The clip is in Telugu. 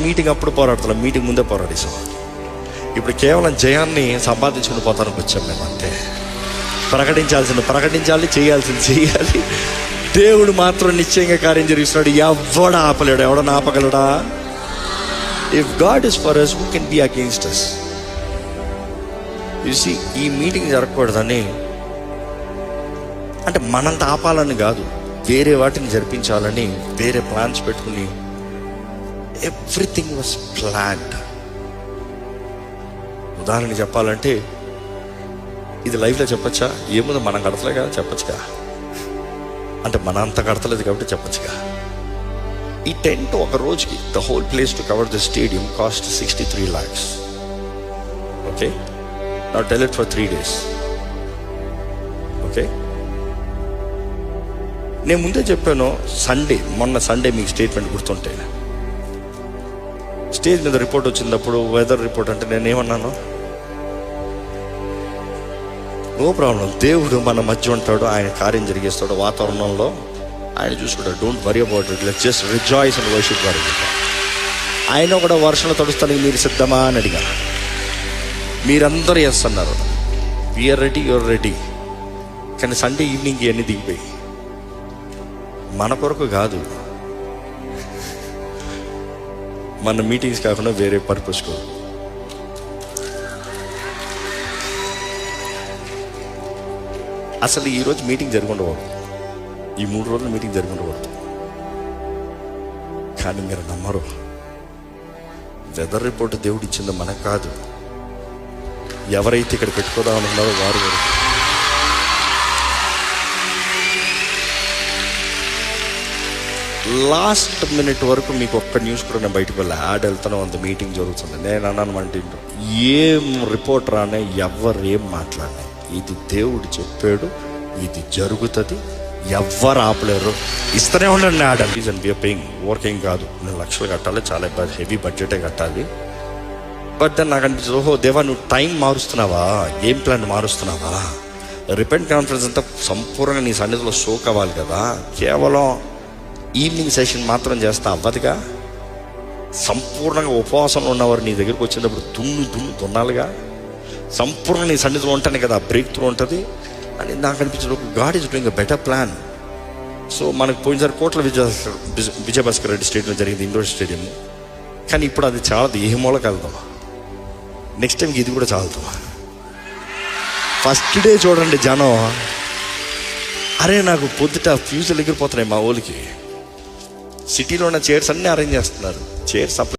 మీటింగ్ అప్పుడు పోరాడుతున్నాం, మీటింగ్ ముందే పోరాడేసాం. ఇప్పుడు కేవలం జయాన్ని సంపాదించుకుని పోతానికి వచ్చాం మేము. అంతే, ప్రకటించాలి, చేయాలి. దేవుడు మాత్రం నిశ్చయంగా కార్యం జరిగిస్తున్నాడు. ఎవడ ఆపలేడు. ఎవడన్నా ఆపగలడా? If God is for us, who can be against us? You see, ఈ మీటింగ్ జరగకూడదని అంటే మనంత ఆపాలని కాదు, వేరే వాటిని జరిపించాలని వేరే ప్లాన్స్ పెట్టుకుని ఎవ్రీథింగ్ వాజ్ ప్లాన్డ్. ఉదాహరణ చెప్పాలంటే, ఇది లైఫ్లో చెప్పచ్చా? ఏముందో మనం కడతలే కదా, చెప్పచ్చుగా. అంటే మన అంత కడతలేదు కాబట్టి చెప్పచ్చుగా. ఈ టెంట్ ఒక రోజుకి, the whole place to cover the stadium cost 63 lakhs. Okay, now tell it for 3 days. Okay, నేను ముందే చెప్పాను. మొన్న సండే మీకు స్టేట్మెంట్ గుర్తుంటే, స్టేజ్ మీద రిపోర్ట్ వచ్చినప్పుడు, వెదర్ రిపోర్ట్ అంటే నేనేమన్నాను? నో ప్రాబ్లం, దేవుడు మన మధ్య ఉంటాడు, ఆయన కార్యం జరిగేస్తాడు. వాతావరణంలో ఆయన చూసుకుంటాడు. Don't worry about it, let's just rejoice and worship God. ఆయన కూడా వర్షంలో తడుస్తానికి మీరు సిద్ధమా అని అడిగాను. మీరందరూ చేస్తున్నారు. We are ready, you are ready. కానీ సండే ఈవినింగ్ ఇవన్నీ దిగిపోయి మన కొరకు కాదు, మన మీటింగ్స్ కాకుండా వేరే పర్పస్ కొరకు. అసలు ఈరోజు మీటింగ్ జరిగి ఉండకూడదు, ఈ 3 రోజులు మీటింగ్ జరిగి ఉండకూడదు. కానీ మీరు నమ్మరు, వెదర్ రిపోర్ట్ దేవుడు ఇచ్చిందో మనకు కాదు. ఎవరైతే ఇక్కడ పెట్టుకోదామనుకున్నారో వారు లాస్ట్ మినిట్ వరకు మీకు ఒక్క న్యూస్ కూడా నేను బయటకు వెళ్ళా. యాడ్ వెళ్తాను, అంత మీటింగ్ జరుగుతుంది. నేను అన్నాను, అంటే ఏం రిపోర్ట్ రానే, ఎవరు ఏం మాట్లాడినా, ఇది దేవుడు చెప్పాడు, ఇది జరుగుతుంది, ఎవ్వరు ఆపలేరు. ఇస్తూనే ఉండండి ad. Reason we are paying, working కాదు. నేను లక్షలు కట్టాలి, చాలా హెవీ బడ్జెటే కట్టాలి. బట్ దెన్ నాకు అనిపించదు, ఓహో దేవా, నువ్వు టైం మారుస్తున్నావా, గేమ్ ప్లాన్ మారుస్తున్నావా? రిపెంట్ కాన్ఫరెన్స్ అంతా సంపూర్ణంగా నీ సన్నిధిలో షోక్ అవ్వాలి కదా. కేవలం ఈవినింగ్ సెషన్ మాత్రం చేస్తా అవ్వదుగా. సంపూర్ణంగా ఉపవాసంలో ఉన్నవారు నీ దగ్గరికి వచ్చినప్పుడు దున్నాలిగా. సంపూర్ణ నీ సన్నిధిలో ఉంటానే కదా బ్రేక్ త్రూ ఉంటుంది అని నాకు అనిపించదు. God is doing a better plan. So మనకు పోయినసారి కోట్ల విజయభాస్కర్ రెడ్డి స్టేడియం జరిగింది, ఇండోర్ స్టేడియం. కానీ ఇప్పుడు అది చాలదు, ఏ మూలకి వెళ్దాం. నెక్స్ట్ టైంకి ఇది కూడా చాలదు. ఫస్ట్ డే చూడండి జనం, అరే నాకు పొద్దుట ఫ్యూజులు ఎగిరిపోతున్నాయి మా ఊళ్ళకి. సిటీలో ఉన్న చైర్స్ అన్నీ అరేంజ్ చేస్తున్నారు. చైర్స్